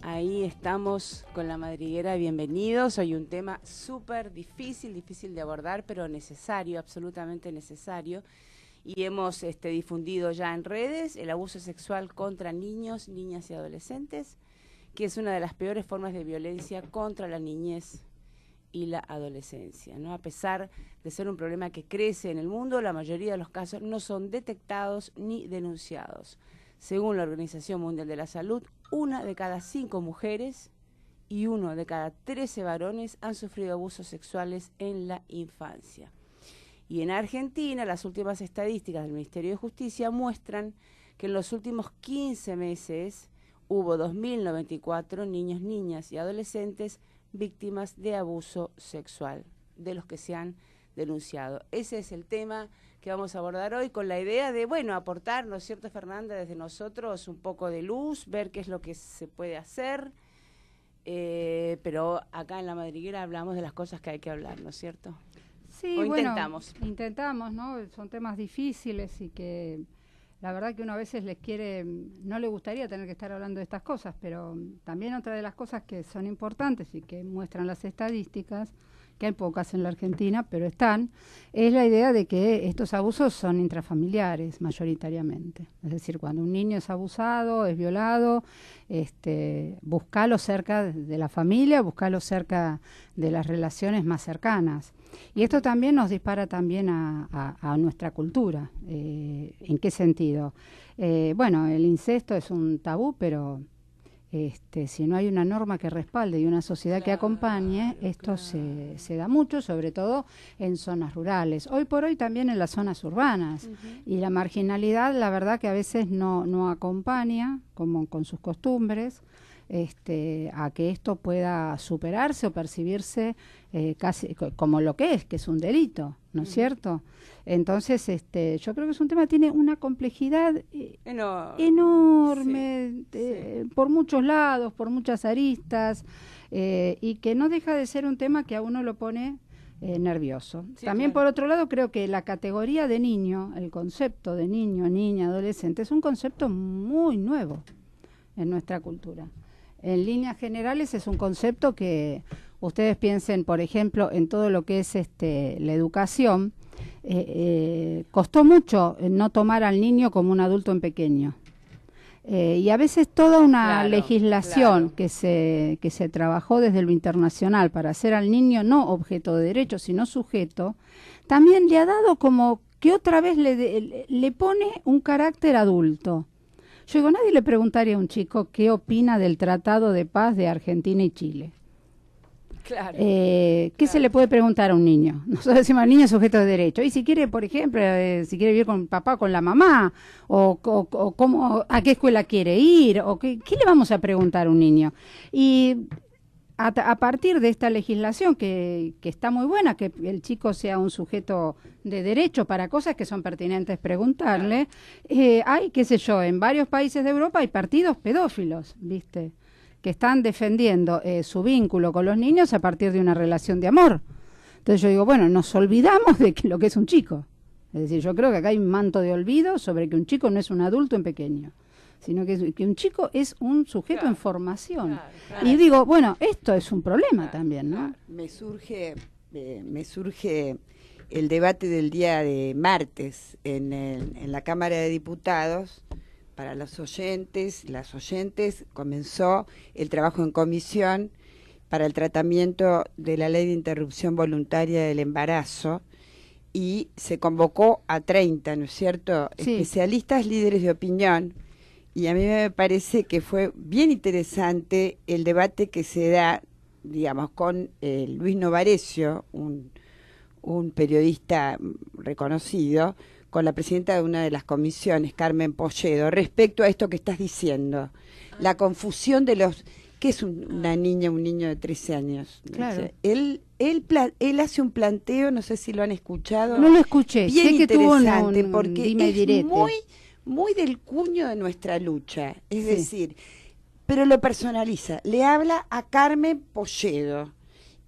Ahí estamos con la madriguera, bienvenidos. Hoy un tema súper difícil de abordar, pero necesario, absolutamente necesario. Y hemos difundido ya en redes el abuso sexual contra niños, niñas y adolescentes, que es una de las peores formas de violencia contra la niñez y la adolescencia, ¿no? A pesar de ser un problema que crece en el mundo, la mayoría de los casos no son detectados ni denunciados. Según la Organización Mundial de la Salud, 1 de cada 5 mujeres y 1 de cada 13 varones han sufrido abusos sexuales en la infancia. Y en Argentina, las últimas estadísticas del Ministerio de Justicia muestran que en los últimos 15 meses hubo 2.094 niños, niñas y adolescentes víctimas de abuso sexual, de los que se han denunciado. Ese es el tema que vamos a abordar hoy con la idea de, bueno, aportar, ¿no es cierto, Fernanda, desde nosotros un poco de luz, ver qué es lo que se puede hacer, pero acá en La Madriguera hablamos de las cosas que hay que hablar, ¿no es cierto? Sí, o bueno, intentamos, ¿no? Son temas difíciles y que la verdad que uno a veces no le gustaría tener que estar hablando de estas cosas, pero también otra de las cosas que son importantes y que muestran las estadísticas, que hay pocas en la Argentina, pero están, es la idea de que estos abusos son intrafamiliares mayoritariamente. Es decir, cuando un niño es abusado, es violado, buscalo cerca de la familia, buscalo cerca de las relaciones más cercanas. Y esto también nos dispara también a nuestra cultura. ¿En qué sentido? Bueno, el incesto es un tabú, pero si no hay una norma que respalde y una sociedad que acompañe, esto se da mucho, sobre todo en zonas rurales. Hoy por hoy también en las zonas urbanas. Y la marginalidad, la verdad que a veces no acompaña, como con sus costumbres, a que esto pueda superarse o percibirse casi como lo que es un delito, ¿no es cierto? Entonces, yo creo que es un tema que tiene una complejidad enorme, por muchos lados, por muchas aristas, y que no deja de ser un tema que a uno lo pone nervioso. Sí, también, claro. por otro lado, creo que la categoría de niño, el concepto de niño, niña, adolescente, es un concepto muy nuevo en nuestra cultura. En líneas generales es un concepto que ustedes piensen, por ejemplo, en todo lo que es la educación. Costó mucho no tomar al niño como un adulto en pequeño. Y a veces toda una legislación que se trabajó desde lo internacional para hacer al niño no objeto de derecho, sino sujeto, también le ha dado como que otra vez le pone un carácter adulto. Yo digo, nadie le preguntaría a un chico qué opina del Tratado de Paz de Argentina y Chile. Claro. ¿Qué se le puede preguntar a un niño? Nosotros decimos al niño es sujeto de derecho. Y si quiere, por ejemplo, si quiere vivir con el papá o con la mamá, o cómo, a qué escuela quiere ir, o qué le vamos a preguntar a un niño. Y a partir de esta legislación que está muy buena, que el chico sea un sujeto de derecho para cosas que son pertinentes preguntarle, hay, qué sé yo, en varios países de Europa hay partidos pedófilos, ¿viste?, que están defendiendo su vínculo con los niños a partir de una relación de amor. Entonces yo digo, bueno, nos olvidamos de lo que es un chico. Es decir, yo creo que acá hay un manto de olvido sobre que un chico no es un adulto en pequeño, sino que un chico es un sujeto en formación. Y digo, bueno, esto es un problema también, ¿no? Me surge el debate del día de martes en la Cámara de Diputados. Para los oyentes, las oyentes, comenzó el trabajo en comisión para el tratamiento de la ley de interrupción voluntaria del embarazo y se convocó a 30, ¿no es cierto?, especialistas, líderes de opinión. Y a mí me parece que fue bien interesante el debate que se da, digamos, con Luis Novarecio, un periodista reconocido, con la presidenta de una de las comisiones, Carmen Polledo, respecto a esto que estás diciendo, la confusión de los... ¿Qué es una niña, un niño de 13 años? Claro. Él hace un planteo, no sé si lo han escuchado. No lo escuché, bien sé que interesante, tuvo porque es muy del cuño de nuestra lucha. Es decir, pero lo personaliza. Le habla a Carmen Polledo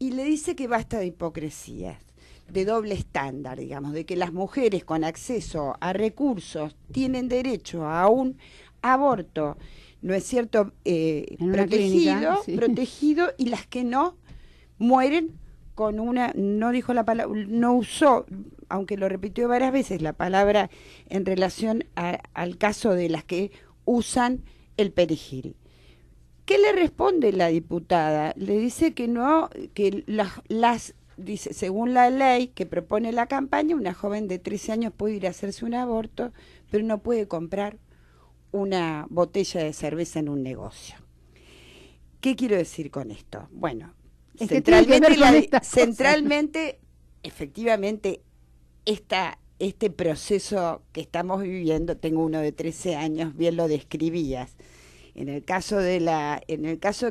y le dice que basta de hipocresías, de doble estándar, digamos, de que las mujeres con acceso a recursos tienen derecho a un aborto ¿no es cierto?, En una clínica, sí. protegido, y las que no mueren con una, no dijo la palabra, no usó, aunque lo repitió varias veces, la palabra en relación al caso de las que usan el perejil. ¿Qué le responde la diputada? Le dice que no, que dice, según la ley que propone la campaña, una joven de 13 años puede ir a hacerse un aborto, pero no puede comprar una botella de cerveza en un negocio. ¿Qué quiero decir con esto? Bueno, es centralmente, centralmente, efectivamente, este proceso que estamos viviendo, tengo uno de 13 años, bien lo describías. En el caso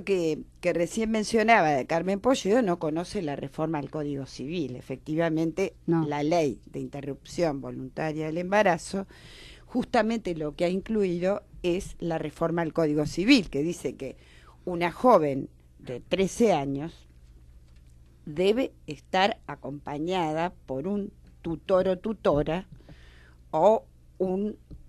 que recién mencionaba de Carmen Polledo, no conoce la reforma al Código Civil. Efectivamente, no. La ley de interrupción voluntaria del embarazo, justamente lo que ha incluido es la reforma al Código Civil, que dice que una joven de 13 años debe estar acompañada por un tutor o tutora o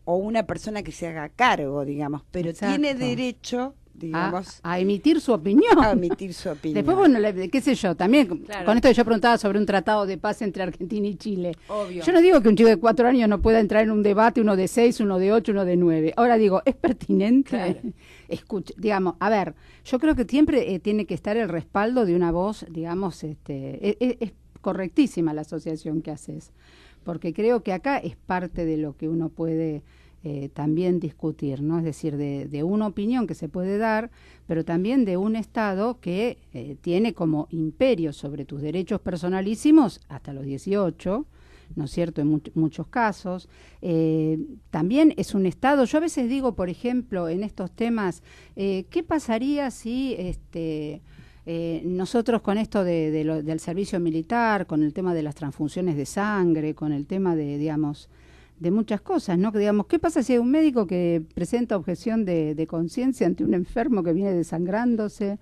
una persona que se haga cargo, digamos, pero exacto, tiene derecho, digamos, a emitir su opinión. A emitir su opinión. Después, bueno, qué sé yo, también, claro, con esto que yo preguntaba sobre un tratado de paz entre Argentina y Chile. Obvio. Yo no digo que un chico de 4 años no pueda entrar en un debate, uno de 6, uno de 8, uno de 9. Ahora digo, ¿es pertinente? Claro. Escucha, digamos, a ver, yo creo que siempre tiene que estar el respaldo de una voz, digamos, es correctísima la asociación que haces, porque creo que acá es parte de lo que uno puede también discutir, ¿no? Es decir, de una opinión que se puede dar, pero también de un Estado que tiene como imperio sobre tus derechos personalísimos hasta los 18, ¿no es cierto?, en muchos casos. También es un Estado, yo a veces digo, por ejemplo, en estos temas, ¿qué pasaría si nosotros con esto del servicio militar, con el tema de las transfusiones de sangre, con el tema de, digamos, de muchas cosas, ¿no? Que digamos, ¿qué pasa si hay un médico que presenta objeción de conciencia ante un enfermo que viene desangrándose?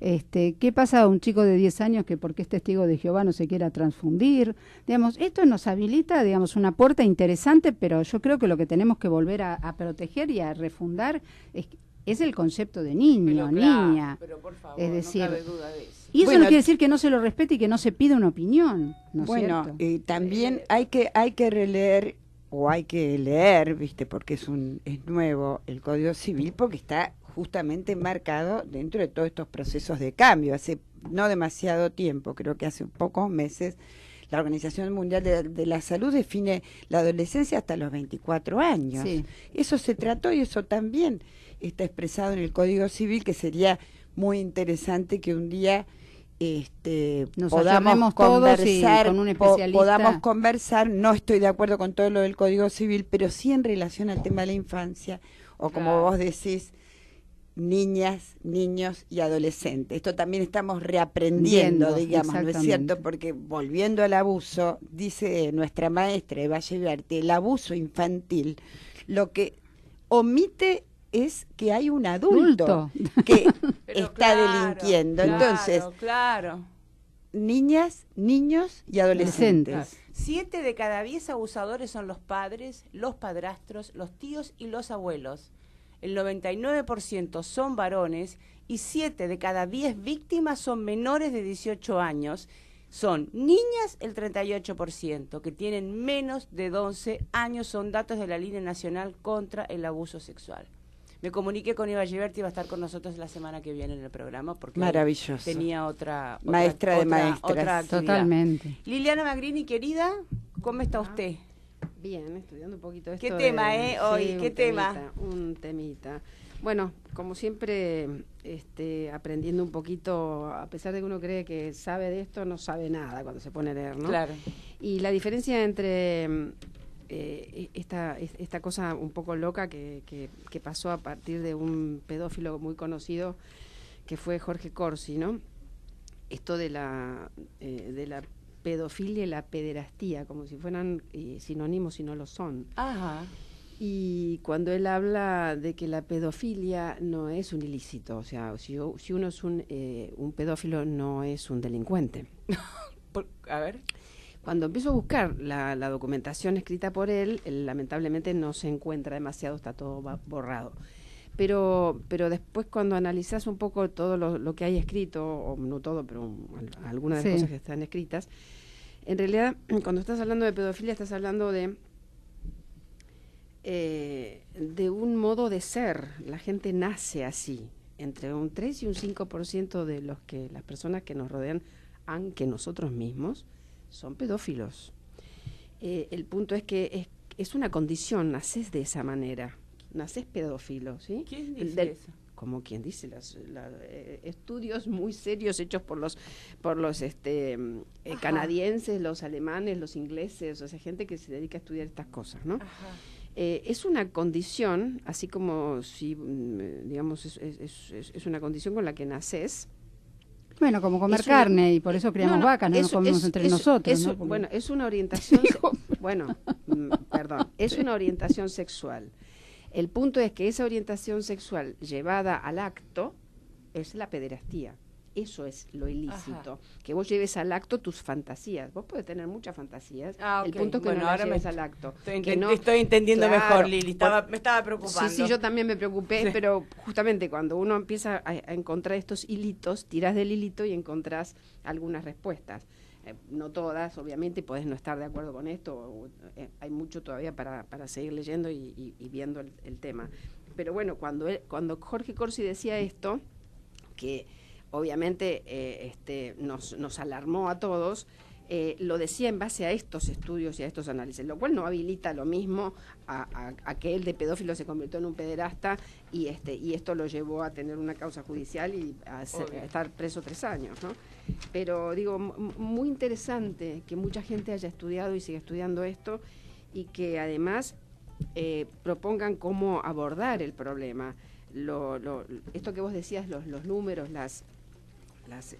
¿Qué pasa a un chico de 10 años que porque es testigo de Jehová no se quiera transfundir? Digamos, esto nos habilita, digamos, una puerta interesante, pero yo creo que lo que tenemos que volver a proteger y a refundar es el concepto de niño, pero claro, niña. Pero por favor, es decir, no cabe duda de eso. Y eso no quiere decir que no se lo respete y que no se pida una opinión, ¿no es cierto? También hay que releer o hay que leer, ¿viste? Porque es nuevo el Código Civil, porque está justamente marcado dentro de todos estos procesos de cambio. Hace no demasiado tiempo, creo que hace pocos meses, la Organización Mundial de la Salud define la adolescencia hasta los 24 años. Sí. Eso se trató y eso también está expresado en el Código Civil, que sería muy interesante que un día nos podamos conversar con un especialista. Podamos conversar. No estoy de acuerdo con todo lo del Código Civil, pero sí en relación al tema de la infancia, o como claro, vos decís, niñas, niños y adolescentes. Esto también estamos reaprendiendo, digamos, ¿no es cierto? Porque volviendo al abuso, dice nuestra maestra Eva Llevarte, el abuso infantil lo que omite es que hay un adulto que está delinquiendo. Claro, entonces, claro. Niñas, niños y adolescentes. 7 de cada 10 abusadores son los padres, los padrastros, los tíos y los abuelos. El 99% son varones y 7 de cada 10 víctimas son menores de 18 años. Son niñas el 38%, que tienen menos de 12 años, son datos de la Línea Nacional contra el Abuso Sexual. Me comuniqué con Eva Lleverte y va a estar con nosotros la semana que viene en el programa porque maravilloso, tenía otra maestra de maestras. Otra actividad. Totalmente. Liliana Magrini, querida, ¿cómo está usted? Bien, estudiando un poquito esto. ¿Qué tema, hoy? Sí, ¿Qué tema? Un temita. Bueno, como siempre, aprendiendo un poquito, a pesar de que uno cree que sabe de esto, no sabe nada cuando se pone a leer, ¿no? Claro. Y la diferencia entre esta cosa un poco loca que pasó a partir de un pedófilo muy conocido que fue Jorge Corsi, ¿no? Esto de la pedofilia y la pederastía, como si fueran sinónimos y no lo son. Ajá. Y cuando él habla de que la pedofilia no es un ilícito, o sea, si uno es un pedófilo no es un delincuente. A ver. Cuando empiezo a buscar la documentación escrita por él, lamentablemente no se encuentra demasiado, está todo borrado. pero después cuando analizás un poco todo lo que hay escrito, o no todo, pero algunas de las cosas que están escritas, en realidad cuando estás hablando de pedofilia estás hablando de un modo de ser. La gente nace así, entre un 3 y un 5% de las personas que nos rodean, aunque nosotros mismos, son pedófilos. El punto es que es una condición, nacés de esa manera, nacés pedófilo, ¿sí? ¿Quién dice eso? Como quien dice, estudios muy serios hechos por los canadienses, los alemanes, los ingleses, o sea, gente que se dedica a estudiar estas cosas, ¿no? Es una condición, así como si, digamos, es una condición con la que nacés. Bueno, como comer carne, y por eso criamos vacas, no nos comemos entre nosotros. ¿No? Bueno, es una orientación, es una orientación sexual. El punto es que esa orientación sexual llevada al acto es la pederastía. Eso es lo ilícito. Que vos lleves al acto tus fantasías. Vos podés tener muchas fantasías. El punto es que no las lleves al acto. Estoy entendiendo mejor, Lili. Me estaba preocupando. Sí, yo también me preocupé, pero justamente cuando uno empieza a encontrar estos hilitos, tirás del hilito y encontrás algunas respuestas. No todas, obviamente, podés no estar de acuerdo con esto. Hay mucho todavía para seguir leyendo y viendo el tema. Pero bueno, cuando Jorge Corsi decía esto, que obviamente nos alarmó a todos, lo decía en base a estos estudios y a estos análisis, lo cual no habilita lo mismo a que él de pedófilo se convirtió en un pederasta y esto lo llevó a tener una causa judicial y a estar preso 3 años, ¿no? Pero digo, muy interesante que mucha gente haya estudiado y siga estudiando esto y que además propongan cómo abordar el problema. Esto que vos decías, los números, las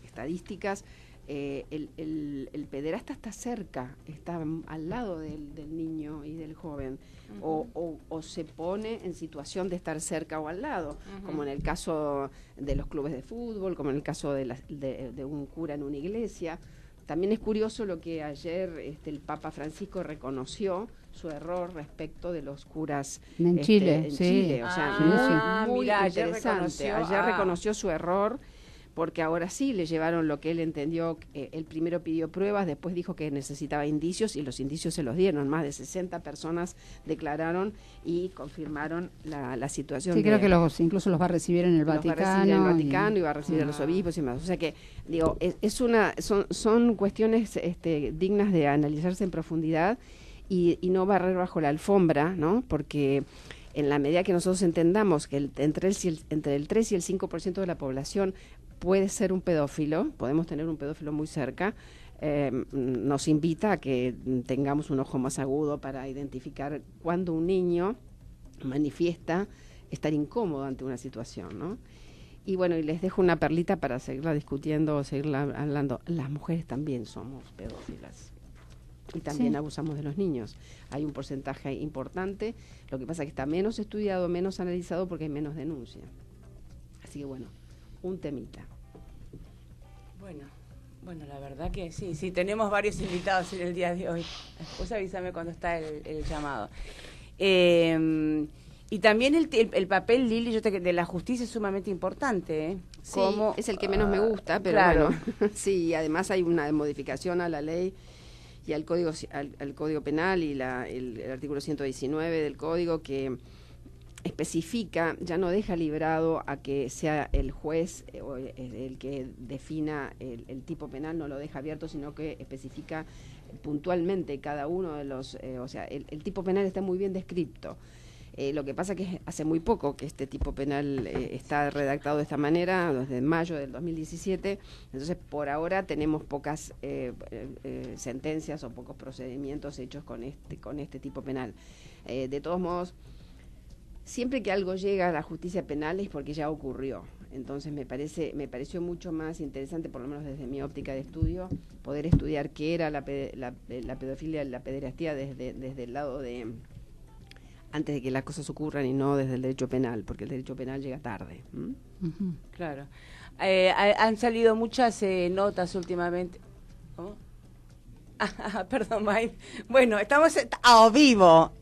estadísticas, el pederasta está cerca, está al lado del niño y del joven, o se pone en situación de estar cerca o al lado, como en el caso de los clubes de fútbol, como en el caso de un cura en una iglesia. También es curioso lo que ayer el Papa Francisco reconoció su error respecto de los curas en Chile. Chile. O sea, muy mirá, interesante. Ayer reconoció su error, porque ahora sí le llevaron lo que él entendió. Él primero pidió pruebas, después dijo que necesitaba indicios y los indicios se los dieron. Más de 60 personas declararon y confirmaron la situación. Sí, creo que incluso los va a recibir en el Vaticano. Los va a recibir en el Vaticano y va a recibir a los obispos y más. O sea que, digo, son cuestiones dignas de analizarse en profundidad y no barrer bajo la alfombra, ¿no? Porque en la medida que nosotros entendamos que entre el 3 y el 5% de la población puede ser un pedófilo, podemos tener un pedófilo muy cerca, nos invita a que tengamos un ojo más agudo para identificar cuando un niño manifiesta estar incómodo ante una situación, ¿no? Y bueno, y les dejo una perlita para seguirla discutiendo o seguirla hablando. Las mujeres también somos pedófilas. Y también abusamos de los niños. Hay un porcentaje importante, lo que pasa es que está menos estudiado, menos analizado porque hay menos denuncia. Así que bueno, un temita. Bueno, la verdad que sí, tenemos varios invitados en el día de hoy. Después avísame cuando está el llamado. Y también el papel, Lili, de la justicia es sumamente importante, ¿eh? Sí, es el que menos me gusta, pero claro. Bueno, sí, además hay una modificación a la ley y al código penal y el artículo 119 del código que especifica, ya no deja librado a que sea el juez o el que defina el tipo penal, no lo deja abierto, sino que especifica puntualmente cada uno de los, o sea, el tipo penal está muy bien descrito. Lo que pasa que hace muy poco que este tipo penal está redactado de esta manera, desde mayo del 2017, entonces por ahora tenemos pocas sentencias o pocos procedimientos hechos con este tipo penal. De todos modos, siempre que algo llega a la justicia penal es porque ya ocurrió. Entonces me pareció mucho más interesante, por lo menos desde mi óptica de estudio, poder estudiar qué era la pedofilia, la pederastía desde el lado de antes de que las cosas ocurran y no desde el derecho penal, porque el derecho penal llega tarde. Claro. Han salido muchas notas últimamente. ¿Cómo? Perdón, May. Bueno, estamos a vivo.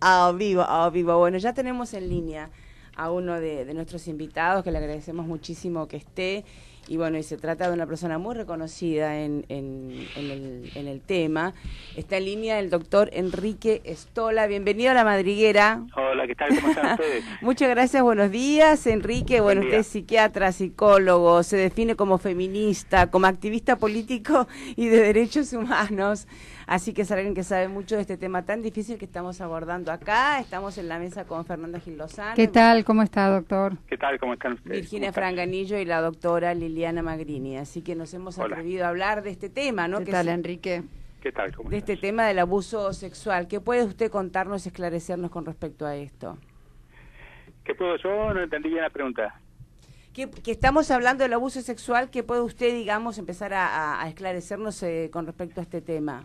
Bueno, ya tenemos en línea a uno de nuestros invitados, que le agradecemos muchísimo que esté. Y bueno, y se trata de una persona muy reconocida en el tema. Está en línea el doctor Enrique Stola. Bienvenido a La Madriguera. Hola, ¿qué tal? ¿Cómo están ustedes? Muchas gracias, buenos días, Enrique. Bueno, usted es psiquiatra, psicólogo, se define como feminista, como activista político y de derechos humanos. Así que es alguien que sabe mucho de este tema tan difícil que estamos abordando acá. Estamos en la mesa con Fernanda Gil Lozano. ¿Qué tal? ¿Cómo está, doctor? ¿Qué tal? ¿Cómo están ustedes? Virginia Franganillo y la doctora Liliana Magrini. Así que nos hemos atrevido a hablar de este tema, ¿no? ¿Qué tal, Enrique? ¿Qué tal? ¿Cómo de estás? este tema del abuso sexual. ¿Qué puede usted contarnos y esclarecernos con respecto a esto? ¿Qué puedo? Yo no entendí bien la pregunta. Que estamos hablando del abuso sexual. ¿Qué puede usted, digamos, empezar a esclarecernos con respecto a este tema?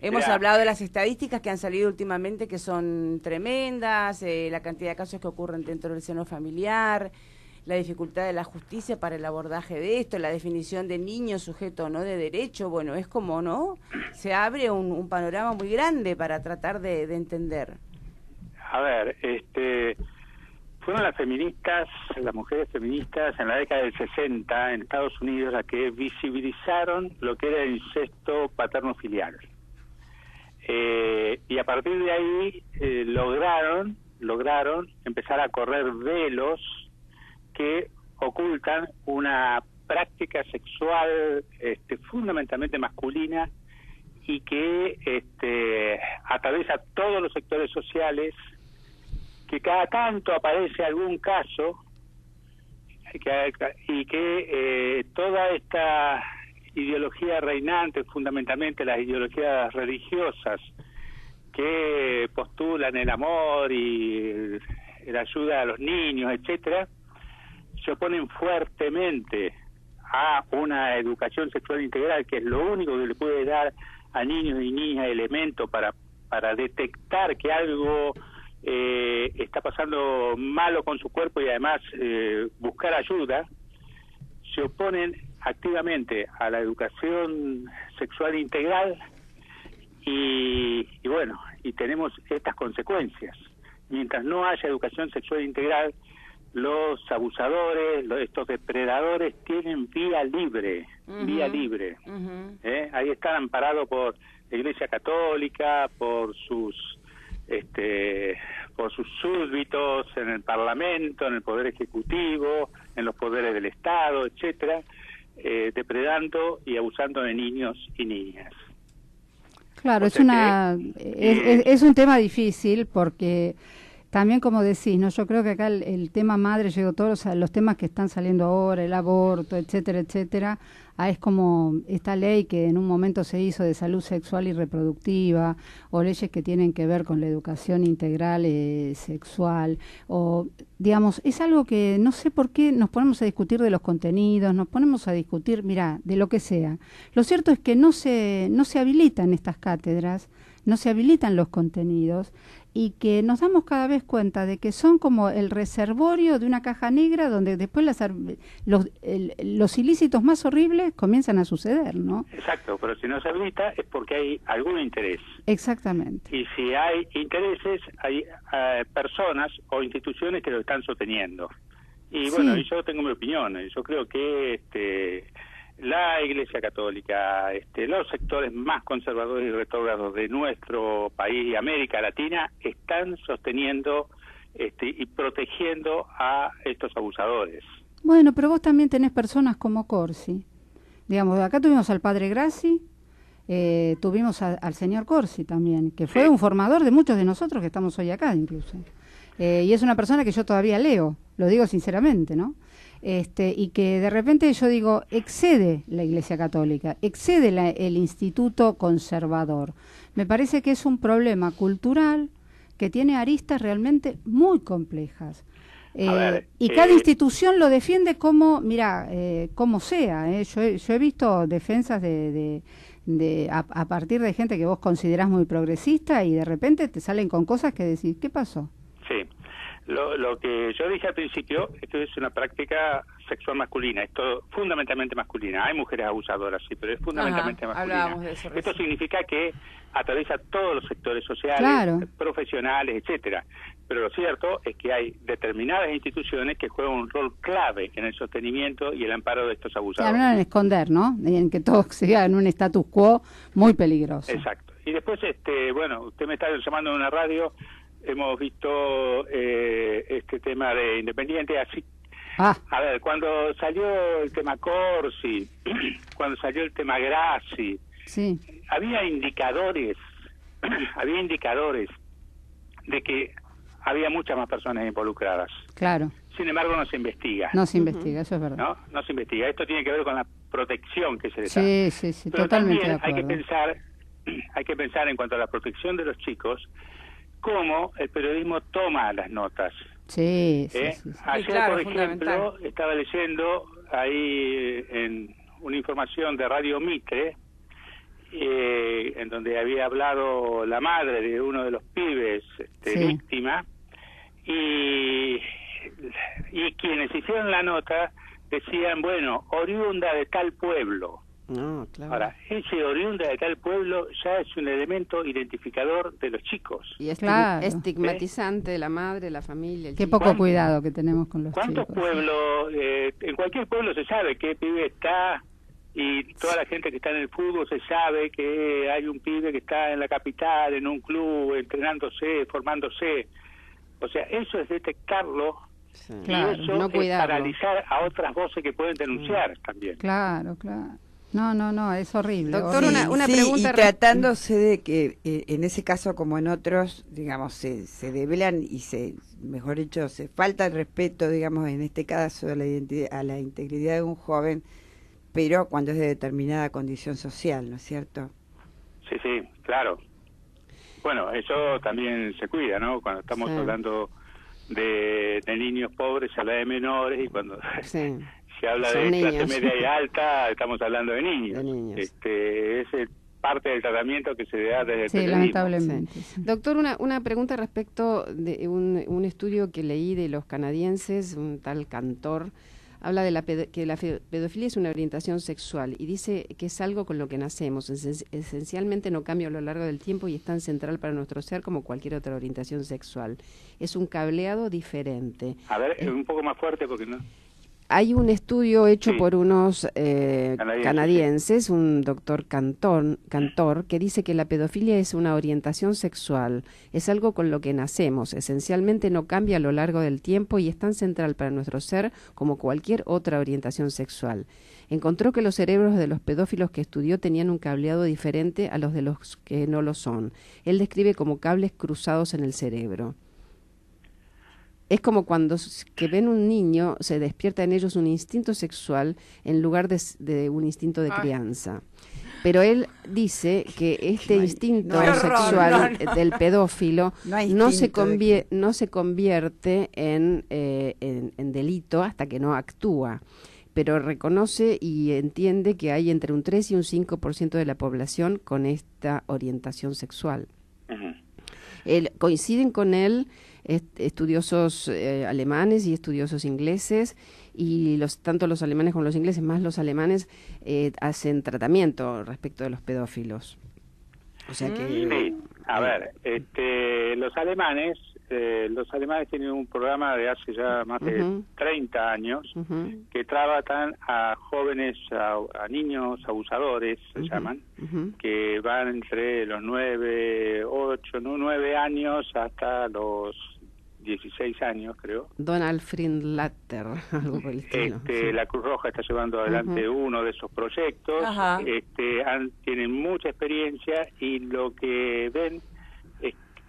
Hemos hablado de las estadísticas que han salido últimamente, que son tremendas, la cantidad de casos que ocurren dentro del seno familiar, la dificultad de la justicia para el abordaje de esto, la definición de niño sujeto no de derecho. Bueno, es como, ¿no? Se abre un panorama muy grande para tratar de entender. A ver, fueron las feministas, las mujeres feministas en la década del 60 en Estados Unidos las que visibilizaron lo que era el incesto paterno-filial. Y a partir de ahí lograron empezar a correr velos que ocultan una práctica sexual fundamentalmente masculina y que atraviesa todos los sectores sociales, que cada tanto aparece algún caso y que toda esta ideología reinante, fundamentalmente las ideologías religiosas que postulan el amor y la ayuda a los niños, etcétera, se oponen fuertemente a una educación sexual integral, que es lo único que le puede dar a niños y niñas elementos para detectar que algo está pasando malo con su cuerpo y además buscar ayuda. Se oponen activamente a la educación sexual integral y bueno, y tenemos estas consecuencias. Mientras no haya educación sexual integral, los abusadores, estos depredadores tienen vía libre, vía libre. Ahí están amparados por la Iglesia Católica, por sus súbditos en el Parlamento, en el Poder Ejecutivo, en los poderes del Estado, etcétera, depredando y abusando de niños y niñas. Claro, es un tema difícil porque también, como decís, ¿no? Yo creo que acá el tema madre, llegó todos los temas que están saliendo ahora, el aborto, etcétera, etcétera, es como esta ley que en un momento se hizo de salud sexual y reproductiva, o leyes que tienen que ver con la educación integral sexual, o digamos, es algo que no sé por qué nos ponemos a discutir de los contenidos, nos ponemos a discutir, mira, de lo que sea. Lo cierto es que no se habilitan estas cátedras, no se habilitan los contenidos, y que nos damos cada vez cuenta de que son como el reservorio de una caja negra donde después los ilícitos más horribles comienzan a suceder, ¿no? Exacto, pero si no se habilita es porque hay algún interés. Exactamente. Y si hay intereses, hay personas o instituciones que lo están sosteniendo. Y bueno, yo tengo mi opinión. Yo creo que la Iglesia Católica, los sectores más conservadores y retrógrados de nuestro país y América Latina están sosteniendo y protegiendo a estos abusadores. Bueno, pero vos también tenés personas como Corsi. Digamos, acá tuvimos al padre Grassi, tuvimos al señor Corsi también, que fue un formador de muchos de nosotros que estamos hoy acá incluso. Y es una persona que yo todavía leo, lo digo sinceramente, ¿no? Y que de repente yo digo, excede la Iglesia Católica, excede el instituto conservador. Me parece que es un problema cultural que tiene aristas realmente muy complejas. Cada institución lo defiende como, mira, como sea. Yo he visto defensas a partir de gente que vos considerás muy progresista y de repente te salen con cosas que decís, ¿qué pasó? Sí. Lo que yo dije al principio, esto es una práctica sexual masculina, esto fundamentalmente masculina. Hay mujeres abusadoras, sí, pero es fundamentalmente masculina. De eso esto significa que atraviesa todos los sectores sociales, profesionales, etcétera. Pero lo cierto es que hay determinadas instituciones que juegan un rol clave en el sostenimiento y el amparo de estos abusadores. Hablan en esconder, ¿no? En que todo siga en un status quo muy peligroso. Exacto. Y después, bueno, usted me está llamando en una radio, hemos visto este tema de Independiente, así. A ver, cuando salió el tema Corsi, cuando salió el tema Grassi, sí, había indicadores de que había muchas más personas involucradas. Claro. Sin embargo, no se investiga. No se investiga, eso es verdad. No se investiga. Esto tiene que ver con la protección que se les da. Sí, pero totalmente de acuerdo. acuerdo. Hay que pensar en cuanto a la protección de los chicos, cómo el periodismo toma las notas. Sí. Ayer, claro, por ejemplo, estaba leyendo ahí en una información de Radio Mitre, en donde había hablado la madre de uno de los pibes víctima, y quienes hicieron la nota decían, bueno, oriunda de tal pueblo. No, claro. Ahora, ese oriunda de tal pueblo ya es un elemento identificador de los chicos. Y estigmatizante de la madre, la familia, el Qué chico. poco cuidado que tenemos con los ¿Cuántos chicos? pueblos? En cualquier pueblo se sabe qué pibe está, y toda la gente que está en el fútbol se sabe que hay un pibe que está en la capital, en un club, entrenándose, formándose. O sea, eso es detectarlo. Sí. Y Claro, eso no es cuidarlo. paralizar a otras voces que pueden denunciar también. Claro. No, es horrible. Doctor, horrible. una Sí, pregunta. y tratándose de que en ese caso como en otros, digamos, se develan y mejor dicho, se falta el respeto, digamos, en este caso a la integridad de un joven, pero cuando es de determinada condición social, ¿no es cierto? Sí, claro. Bueno, eso también se cuida, ¿no? Cuando estamos hablando de niños pobres, se habla de menores, y cuando se habla Son de niños. clase media y alta, estamos hablando de niños. Es parte del tratamiento que se da desde el periodismo. Lamentablemente. Sí. Doctor, una pregunta respecto de un estudio que leí de los canadienses, un tal Cantor, habla de que la pedofilia es una orientación sexual y dice que es algo con lo que nacemos, esencialmente no cambia a lo largo del tiempo y es tan central para nuestro ser como cualquier otra orientación sexual. Es un cableado diferente. A ver, un poco más fuerte porque no... Hay un estudio hecho por unos canadienses, un doctor Cantor, que dice que la pedofilia es una orientación sexual, es algo con lo que nacemos, esencialmente no cambia a lo largo del tiempo y es tan central para nuestro ser como cualquier otra orientación sexual. Encontró que los cerebros de los pedófilos que estudió tenían un cableado diferente a los de los que no lo son. Él describe como cables cruzados en el cerebro. Es como cuando que ven un niño, se despierta en ellos un instinto sexual en lugar de un instinto de crianza. Pero él dice que este instinto sexual del pedófilo no se convierte en delito hasta que no actúa. Pero reconoce y entiende que hay entre un 3 y un 5% de la población con esta orientación sexual. Coinciden con él estudiosos alemanes y estudiosos ingleses, y tanto los alemanes como los ingleses, más los alemanes, hacen tratamiento respecto de los pedófilos. O sea que... Sí, a ver, los alemanes tienen un programa de hace ya más de 30 años que tratan a jóvenes, a niños abusadores, se llaman, que van entre los 9 años hasta los 16 años, creo. Donald Frindlater, algo por el estilo. La Cruz Roja está llevando adelante uno de esos proyectos. Tienen mucha experiencia, y lo que ven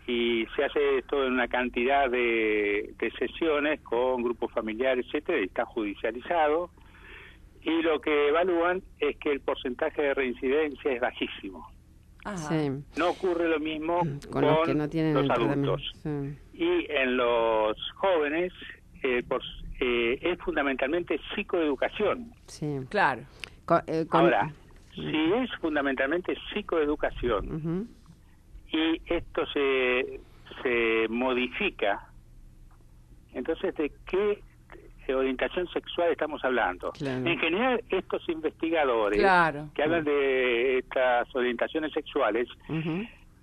y se hace esto en una cantidad de sesiones con grupos familiares, etcétera, y está judicializado, y lo que evalúan es que el porcentaje de reincidencia es bajísimo. Sí. No ocurre lo mismo con los que no tienen los adultos. Y en los jóvenes es fundamentalmente psicoeducación. Sí. Claro. Ahora, si es fundamentalmente psicoeducación, y esto se modifica, entonces ¿de qué orientación sexual estamos hablando? Claro. En general, estos investigadores que hablan de estas orientaciones sexuales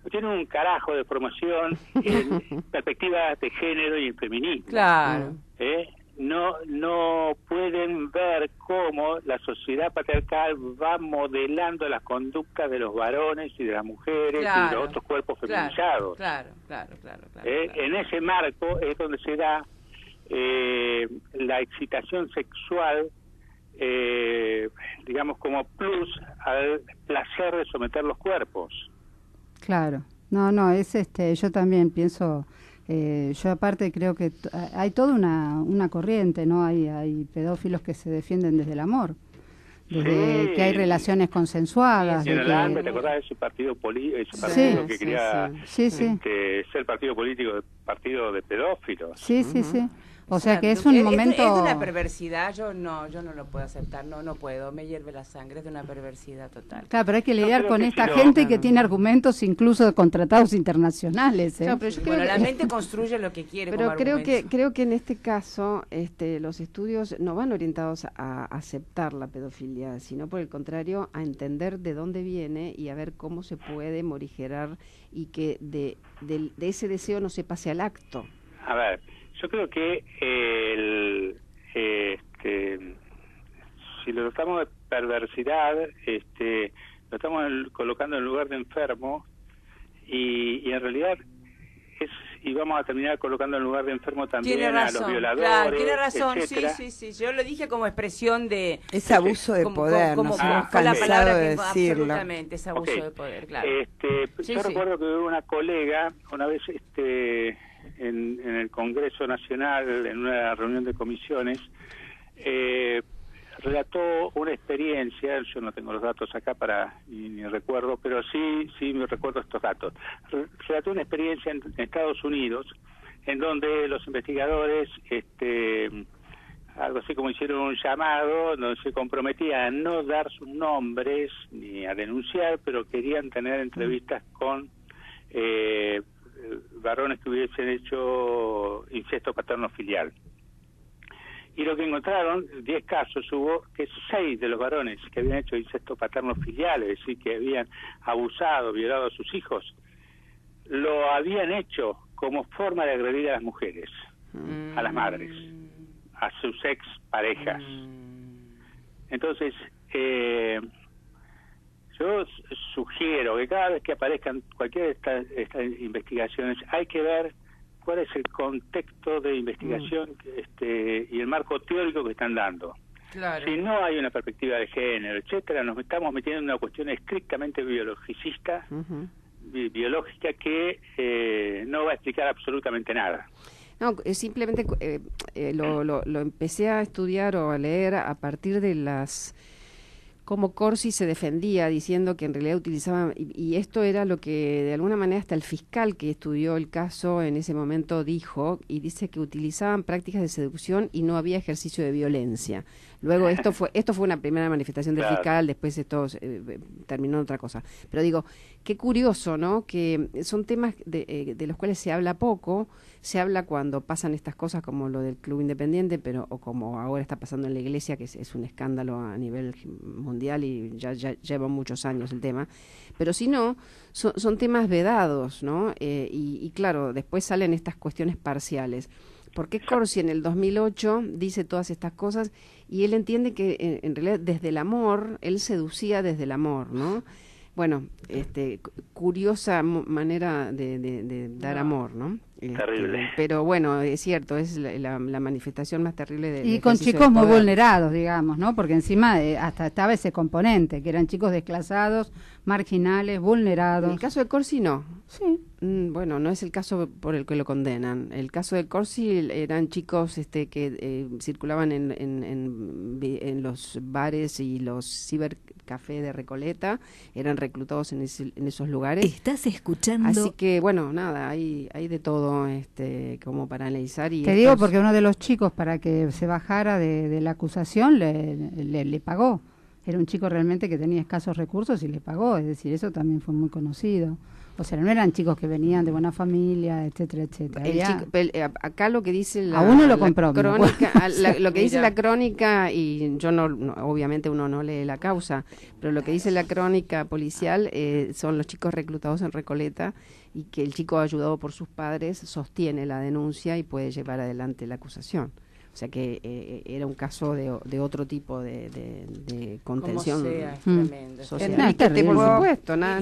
no tienen un carajo de formación en perspectivas de género y en feminismo. Claro. No pueden ver cómo la sociedad patriarcal va modelando las conductas de los varones y de las mujeres y de los otros cuerpos feminizados. Claro. En ese marco es donde se da la excitación sexual, digamos, como plus al placer de someter los cuerpos. Claro. No, es yo también pienso, yo aparte creo que hay toda una corriente, ¿no? Hay pedófilos que se defienden desde el amor, desde que hay relaciones consensuadas. Y en Holanda, ¿te acordás de ese partido que quería ser partido político, partido de pedófilos? Sí. O sea que es un momento... Es de una perversidad, yo no lo puedo aceptar, no puedo, me hierve la sangre, es de una perversidad total. Claro, pero hay que lidiar con esta gente que tiene argumentos incluso con tratados internacionales. Claro, pero yo creo que la mente construye lo que quiere. Pero creo que en este caso los estudios no van orientados a aceptar la pedofilia, sino por el contrario a entender de dónde viene y a ver cómo se puede morigerar y que de ese deseo no se pase al acto. A ver, yo creo que si lo tratamos de perversidad, lo estamos colocando en lugar de enfermo y en realidad y vamos a terminar colocando en lugar de enfermo también a los violadores. Claro, tiene razón, etcétera. Sí. Yo lo dije como expresión de... Es abuso de poder, nos hemos cansado de decirlo. Absolutamente, es abuso de poder, claro. Yo recuerdo que hubo una colega, una vez en el Congreso Nacional, en una reunión de comisiones, relató una experiencia, yo no tengo los datos acá ni recuerdo, pero sí me recuerdo estos datos. Relató una experiencia en Estados Unidos, en donde los investigadores, algo así como hicieron un llamado, donde se comprometían a no dar sus nombres ni a denunciar, pero querían tener entrevistas con varones que hubiesen hecho incesto paterno filial. Y lo que encontraron, 10 casos hubo, que 6 de los varones que habían hecho incesto paterno filial, es decir, que habían abusado, violado a sus hijos, lo habían hecho como forma de agredir a las mujeres, a las madres, a sus ex parejas. Entonces, yo sugiero que cada vez que aparezcan cualquiera de estas investigaciones, hay que ver cuál es el contexto de investigación y el marco teórico que están dando. Claro. Si no hay una perspectiva de género, etcétera, nos estamos metiendo en una cuestión estrictamente biologicista, biológica, que no va a explicar absolutamente nada. No, simplemente lo empecé a estudiar o a leer a partir de cómo Corsi se defendía diciendo que en realidad utilizaban, y esto era lo que de alguna manera hasta el fiscal que estudió el caso en ese momento dijo, y dice que utilizaban prácticas de seducción y no había ejercicio de violencia. Luego esto fue una primera manifestación del fiscal, después esto terminó en otra cosa. Pero digo, qué curioso, ¿no? Que son temas de los cuales se habla poco, se habla cuando pasan estas cosas como lo del Club Independiente, o como ahora está pasando en la Iglesia, que es un escándalo a nivel mundial y ya lleva muchos años el tema. Pero si no, son temas vedados, ¿no? Y claro, después salen estas cuestiones parciales. ¿Por qué Corsi en el 2008 dice todas estas cosas? Y él entiende que en realidad desde el amor, él seducía desde el amor, ¿no? Bueno, curiosa manera de dar amor, ¿no? Terrible. Pero bueno, es cierto, es la manifestación más terrible de... Y con chicos muy vulnerados, digamos, ¿no? Porque encima hasta estaba ese componente, que eran chicos desclasados, marginales, vulnerados. En el caso de Corsi no. Sí. Bueno, no es el caso por el que lo condenan. El caso de Corsi eran chicos que circulaban en los bares y los cibercafés de Recoleta, eran reclutados en esos lugares. Estás escuchando. Así que bueno, nada, hay de todo como para analizar. Y te digo porque uno de los chicos, para que se bajara de la acusación, le pagó. Era un chico realmente que tenía escasos recursos y le pagó, es decir, eso también fue muy conocido. O sea, no eran chicos que venían de buena familia, etcétera, etcétera. Acá lo que dice a uno lo compró, crónica, lo que dice la crónica, y yo no, obviamente uno no lee la causa, pero lo que dice la crónica policial son los chicos reclutados en Recoleta, y que el chico ayudado por sus padres sostiene la denuncia y puede llevar adelante la acusación. O sea que era un caso de otro tipo de contención social. Por supuesto, no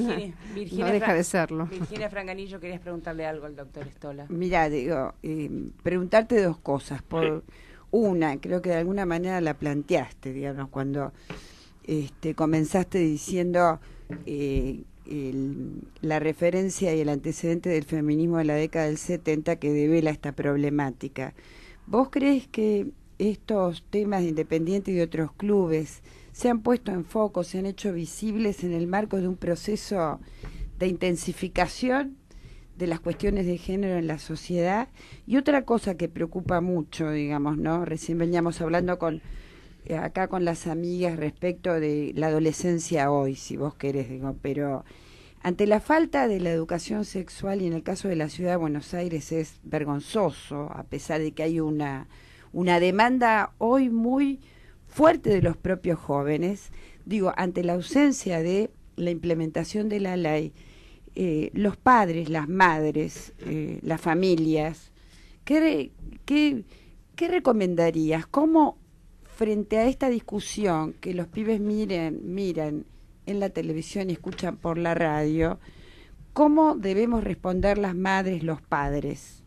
deja de serlo. Virginia Franganillo, querías preguntarle algo al doctor Stola. Mira, digo, preguntarte dos cosas. Por una, creo que de alguna manera la planteaste, digamos, cuando comenzaste diciendo la referencia y el antecedente del feminismo de la década del 70 que devela esta problemática. ¿Vos crees que estos temas de Independiente y de otros clubes se han puesto en foco, se han hecho visibles en el marco de un proceso de intensificación de las cuestiones de género en la sociedad? Y otra cosa que preocupa mucho, digamos, ¿no? Recién veníamos hablando acá con las amigas respecto de la adolescencia hoy, si vos querés, digo, pero ante la falta de la educación sexual, y en el caso de la ciudad de Buenos Aires es vergonzoso, a pesar de que hay una demanda hoy muy fuerte de los propios jóvenes, digo, ante la ausencia de la implementación de la ley, los padres, las madres, las familias, ¿qué recomendarías? ¿Cómo, frente a esta discusión que los pibes miran en la televisión y escuchan por la radio, cómo debemos responder las madres, los padres?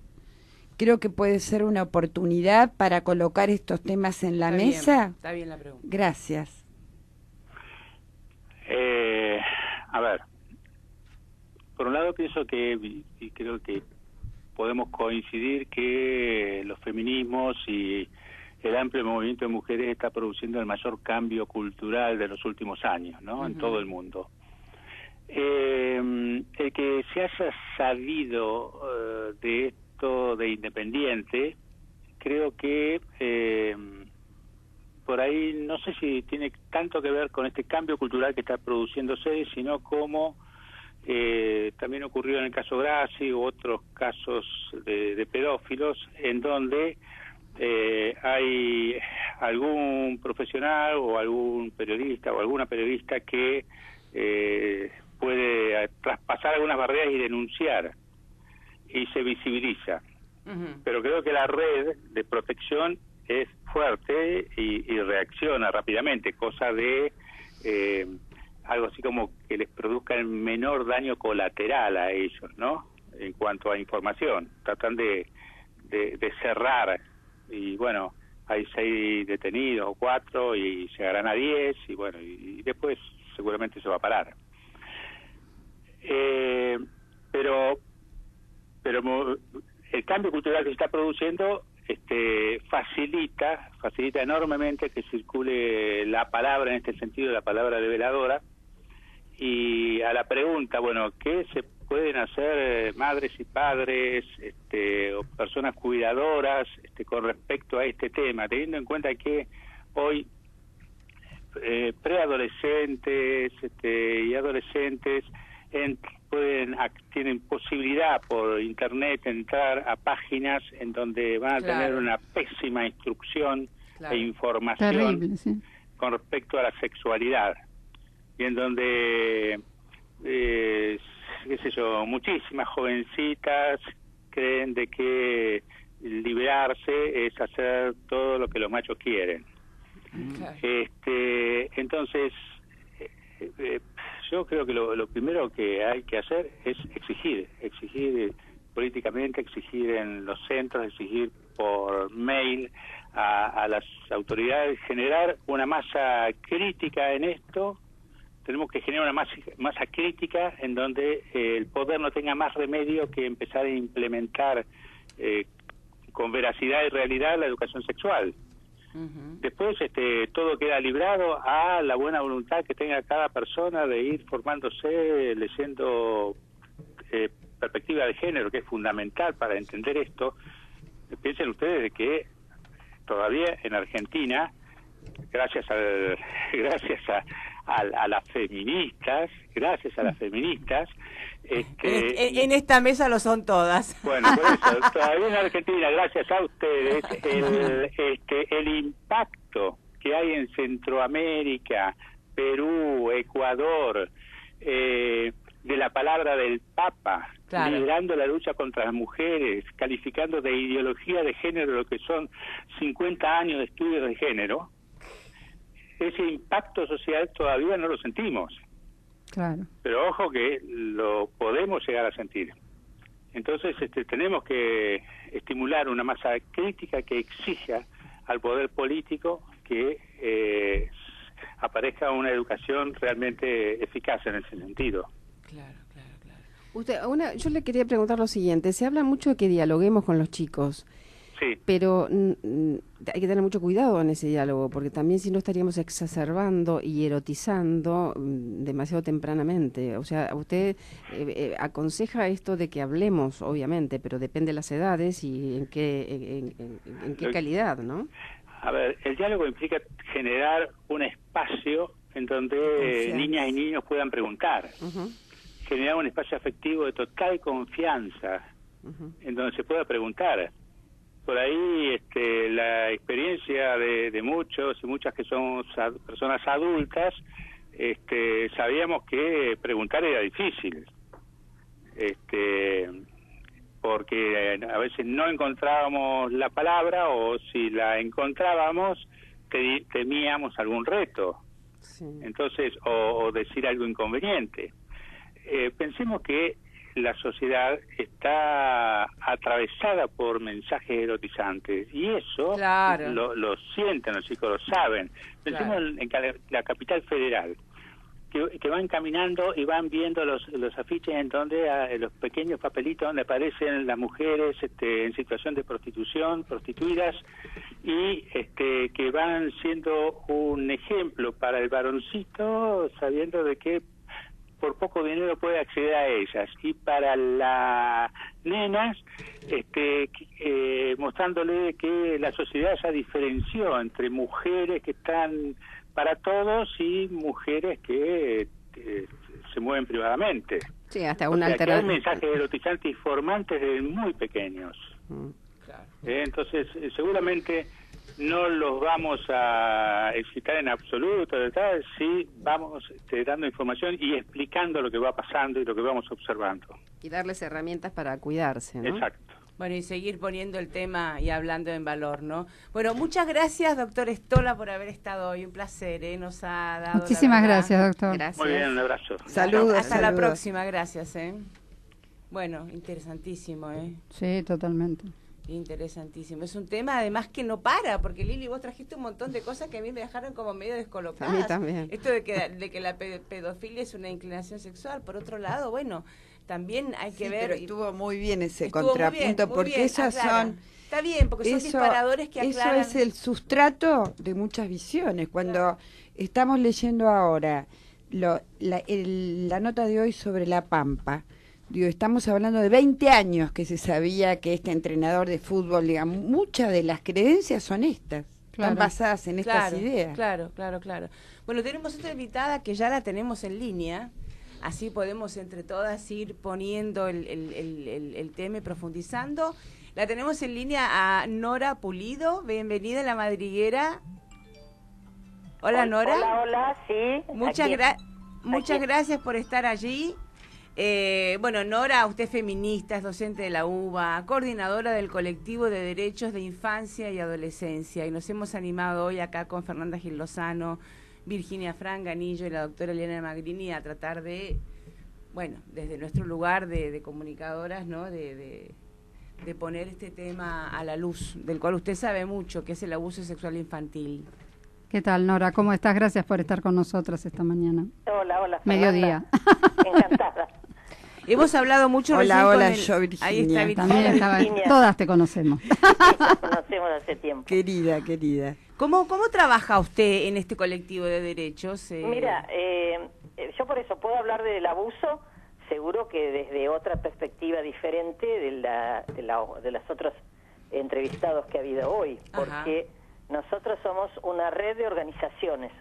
Creo que puede ser una oportunidad para colocar estos temas en la mesa. Está bien la pregunta. Gracias. A ver, por un lado pienso que, y creo que podemos coincidir, que los feminismos y el amplio movimiento de mujeres está produciendo el mayor cambio cultural de los últimos años, ¿no? En todo el mundo. El que se haya sabido de esto de Independiente, creo que por ahí no sé si tiene tanto que ver con este cambio cultural que está produciéndose, sino como también ocurrió en el caso Grassi u otros casos de pedófilos, en donde hay algún profesional o algún periodista o alguna periodista que puede traspasar algunas barreras y denunciar, y se visibiliza. Pero creo que la red de protección es fuerte y reacciona rápidamente, cosa de algo así como que les produzca el menor daño colateral a ellos, ¿no? En cuanto a información, tratan de cerrar. Y bueno, hay 6 detenidos o 4 y llegarán a 10 y bueno, y después seguramente se va a parar. Pero el cambio cultural que se está produciendo facilita enormemente que circule la palabra, en este sentido la palabra reveladora. Y a la pregunta, bueno, ¿qué se pueden hacer madres y padres o personas cuidadoras con respecto a este tema, teniendo en cuenta que hoy preadolescentes y adolescentes tienen posibilidad por internet entrar a páginas en donde van a tener una pésima instrucción e información terrible, sí, con respecto a la sexualidad, y en donde qué sé yo, muchísimas jovencitas creen de que liberarse es hacer todo lo que los machos quieren. Entonces yo creo que lo primero que hay que hacer es exigir políticamente, exigir en los centros, exigir por mail a las autoridades, generar una masa crítica en esto. Tenemos que generar una masa crítica en donde el poder no tenga más remedio que empezar a implementar con veracidad y realidad la educación sexual. Después todo queda librado a la buena voluntad que tenga cada persona de ir formándose, leyendo perspectiva de género, que es fundamental para entender esto. Piensen ustedes de que todavía en Argentina gracias a las feministas, en esta mesa lo son todas. Bueno, por eso, todavía en Argentina, gracias a ustedes, el impacto que hay en Centroamérica, Perú, Ecuador, de la palabra del Papa, claro, liderando la lucha contra las mujeres, calificando de ideología de género lo que son 50 años de estudios de género, ese impacto social todavía no lo sentimos. Claro. Pero ojo que lo podemos llegar a sentir. Entonces tenemos que estimular una masa crítica que exija al poder político que aparezca una educación realmente eficaz en ese sentido. Claro, claro, claro. Yo le quería preguntar lo siguiente. Se habla mucho de que dialoguemos con los chicos. Sí. Pero hay que tener mucho cuidado en ese diálogo, porque también si no estaríamos exacerbando y erotizando demasiado tempranamente. O sea, usted aconseja esto de que hablemos, obviamente, pero depende de las edades y en qué calidad, ¿no? A ver, el diálogo implica generar un espacio en donde niñas y niños puedan preguntar. Generar un espacio afectivo de total confianza, en donde se pueda preguntar. Por ahí la experiencia de muchos y muchas que somos personas adultas, sabíamos que preguntar era difícil, porque a veces no encontrábamos la palabra, o si la encontrábamos temíamos algún reto, sí. Entonces o decir algo inconveniente. Pensemos que la sociedad está atravesada por mensajes erotizantes y eso claro, lo sienten los chicos, lo saben. Pensemos en la capital federal, que van caminando y van viendo los afiches en donde los pequeños papelitos donde aparecen las mujeres en situación de prostitución, prostituidas, y que van siendo un ejemplo para el varoncito, sabiendo de que por poco dinero puede acceder a ellas, y para las nenas mostrándole que la sociedad ya diferenció entre mujeres que están para todos y mujeres que se mueven privadamente. Sí, hasta una alternativa. Hay mensajes erotizantes y formantes desde muy pequeños. Claro. Entonces seguramente no los vamos a excitar en absoluto, sí vamos dando información y explicando lo que va pasando y lo que vamos observando. Y darles herramientas para cuidarse, ¿no? Exacto. Bueno, y seguir poniendo el tema y hablando en valor, ¿no? Bueno, muchas gracias, doctor Stola, por haber estado hoy. Un placer, Nos ha dado. Muchísimas gracias, doctor. Gracias. Muy bien, un abrazo. Saludos. Hasta la próxima, gracias, Bueno, interesantísimo, Sí, totalmente. Interesantísimo. Es un tema además que no para, porque Lili, vos trajiste un montón de cosas que a mí me dejaron como medio descolocadas. A mí también. Esto de que la pedofilia es una inclinación sexual. Por otro lado, bueno, también hay que ver... Pero estuvo muy bien ese estuvo contrapunto, muy porque bien, esas aclaran. son... Está bien, porque son disparadores que aclaran. Eso es el sustrato de muchas visiones. Cuando estamos leyendo ahora la nota de hoy sobre La Pampa, digo, estamos hablando de 20 años que se sabía que este entrenador de fútbol, digamos, muchas de las creencias son estas, están basadas en estas ideas. Claro. Bueno, tenemos otra invitada que ya la tenemos en línea, así podemos entre todas ir poniendo el tema y profundizando. La tenemos en línea a Nora Pulido, bienvenida a La Madriguera. Hola, Nora. Hola, sí. Muchas gracias por estar allí. Bueno, Nora, usted es feminista, es docente de la UBA, coordinadora del colectivo de derechos de infancia y adolescencia, y nos hemos animado hoy acá con Fernanda Gil Lozano, Virginia Franganillo y la doctora Elena Magrini a tratar de, bueno, desde nuestro lugar de comunicadoras, ¿no? De poner este tema a la luz, del cual usted sabe mucho, que es el abuso sexual infantil. ¿Qué tal, Nora? ¿Cómo estás? Gracias por estar con nosotras esta mañana. Hola. Mediodía. Encantada. Hemos hablado mucho Hola, con yo, Virginia. Ahí está Virginia. También Virginia. Todas te conocemos. Nos conocemos hace tiempo. Querida. ¿Cómo trabaja usted en este colectivo de derechos? Mira, yo por eso puedo hablar del abuso, seguro que desde otra perspectiva diferente de las otros entrevistados que ha habido hoy, porque Nosotros somos una red de organizaciones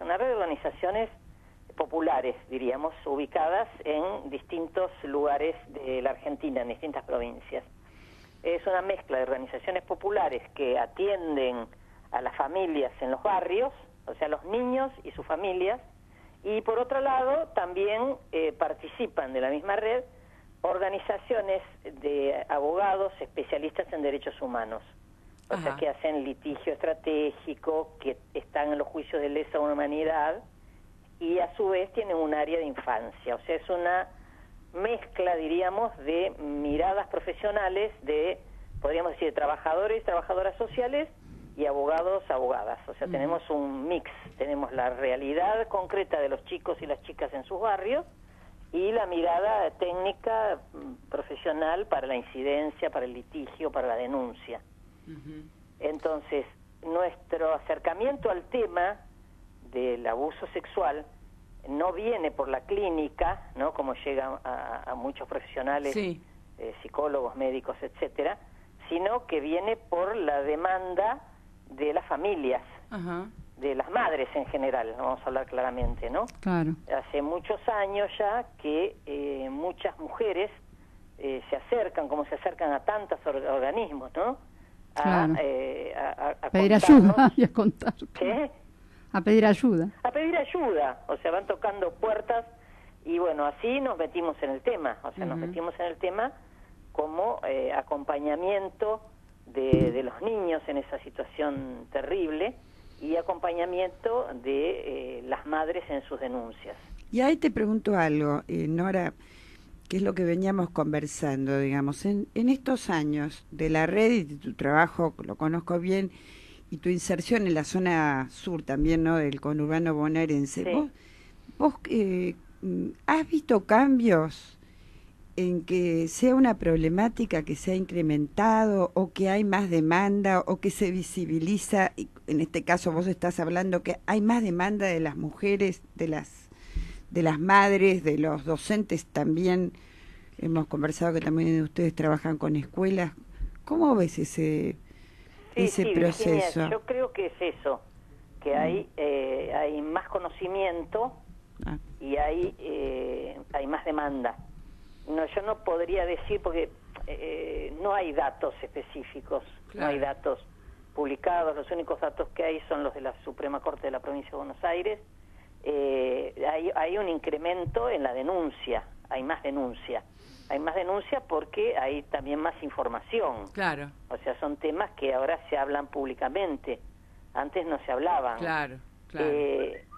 populares, diríamos, ubicadas en distintos lugares de la Argentina, en distintas provincias. Es una mezcla de organizaciones populares que atienden a las familias en los barrios, o sea, los niños y sus familias, y por otro lado también participan de la misma red organizaciones de abogados especialistas en derechos humanos, o sea, que hacen litigio estratégico, que están en los juicios de lesa humanidad y a su vez tienen un área de infancia, o sea, es una mezcla, diríamos, de miradas profesionales de, podríamos decir, de trabajadores y trabajadoras sociales y abogados, abogadas. O sea, tenemos un mix, tenemos la realidad concreta de los chicos y las chicas en sus barrios y la mirada técnica, profesional para la incidencia, para el litigio, para la denuncia. Entonces, nuestro acercamiento al tema del abuso sexual no viene por la clínica, ¿no? Como llega a muchos profesionales, psicólogos, médicos, etcétera, sino que viene por la demanda de las familias, de las madres en general, vamos a hablar claramente, ¿no? Claro. Hace muchos años ya que muchas mujeres se acercan, como se acercan a tantos organismos, ¿no? Claro. A pedir ayuda y a contar. ¿Qué? A pedir ayuda. A pedir ayuda, o sea, van tocando puertas y bueno, así nos metimos en el tema, o sea, nos metimos en el tema como acompañamiento de los niños en esa situación terrible y acompañamiento de las madres en sus denuncias. Y ahí te pregunto algo, Nora, que es lo que veníamos conversando, digamos, en estos años de la red y de tu trabajo, lo conozco bien, y tu inserción en la zona sur también, ¿no?, del conurbano bonaerense. Sí. ¿Vos has visto cambios en que sea una problemática que se ha incrementado o que hay más demanda o que se visibiliza? Y en este caso vos estás hablando que hay más demanda de las mujeres, de las madres, de los docentes también. Hemos conversado que también ustedes trabajan con escuelas. ¿Cómo ves ese proceso? Virginia, yo creo que es eso, que hay más conocimiento y hay más demanda. No, yo no podría decir porque no hay datos específicos, no hay datos publicados, los únicos datos que hay son los de la Suprema Corte de la Provincia de Buenos Aires. Hay un incremento en la denuncia, hay más denuncia porque hay también más información. Claro. O sea, son temas que ahora se hablan públicamente, antes no se hablaban. Claro.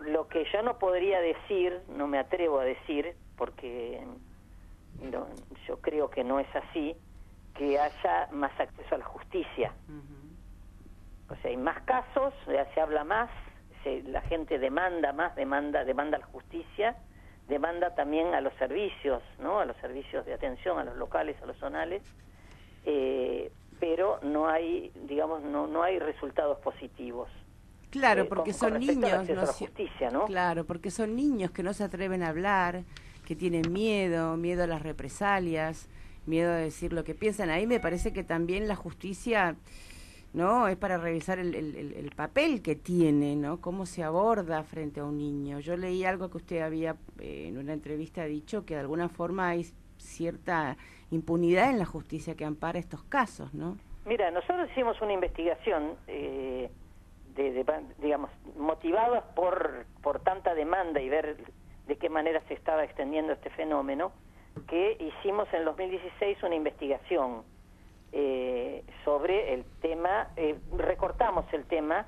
Lo que yo no podría decir, no me atrevo a decir, porque yo creo que no es así, que haya más acceso a la justicia. O sea, hay más casos, ya se habla más, la gente demanda más, demanda a la justicia, demanda también a los servicios, ¿no? A los servicios de atención, a los locales, a los zonales, pero no hay, digamos, no hay resultados positivos. Claro, porque son niños, a la justicia, ¿no? Claro, porque son niños que no se atreven a hablar, que tienen miedo a las represalias, miedo a decir lo que piensan. Ahí me parece que también la justicia, ¿no?, es para revisar el papel que tiene, ¿no?, cómo se aborda frente a un niño. Yo leí algo que usted había en una entrevista dicho, que de alguna forma hay cierta impunidad en la justicia que ampara estos casos, ¿no? Mira, nosotros hicimos una investigación, digamos, motivados por tanta demanda y ver de qué manera se estaba extendiendo este fenómeno, que hicimos en 2016 una investigación sobre el tema, recortamos el tema,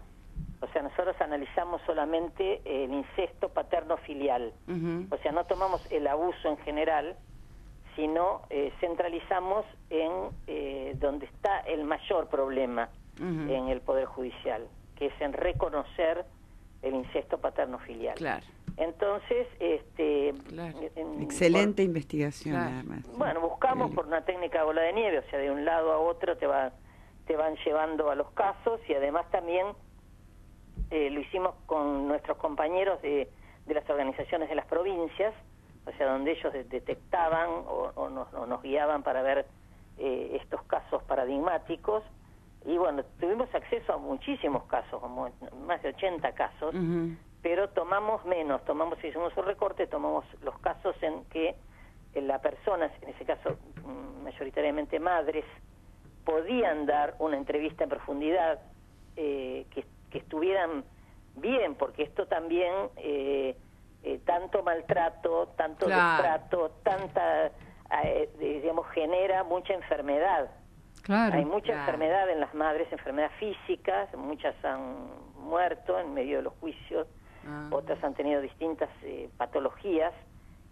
o sea, nosotros analizamos solamente el incesto paterno-filial, o sea, no tomamos el abuso en general, sino centralizamos en donde está el mayor problema en el Poder Judicial, que es en reconocer el incesto paterno-filial. Claro. Entonces, excelente investigación, además. Bueno, buscamos por una técnica de bola de nieve, o sea, de un lado a otro te van llevando a los casos, y además también lo hicimos con nuestros compañeros de las organizaciones de las provincias, o sea, donde ellos detectaban o nos guiaban para ver estos casos paradigmáticos, Y bueno, tuvimos acceso a muchísimos casos, como más de 80 casos, pero tomamos menos, hicimos un recorte, tomamos los casos en que las personas, en ese caso mayoritariamente madres, podían dar una entrevista en profundidad, que estuvieran bien, porque esto también, tanto maltrato, tanto destrato, digamos, genera mucha enfermedad. Claro. Hay mucha enfermedad en las madres, enfermedad físicas, muchas han muerto en medio de los juicios, otras han tenido distintas patologías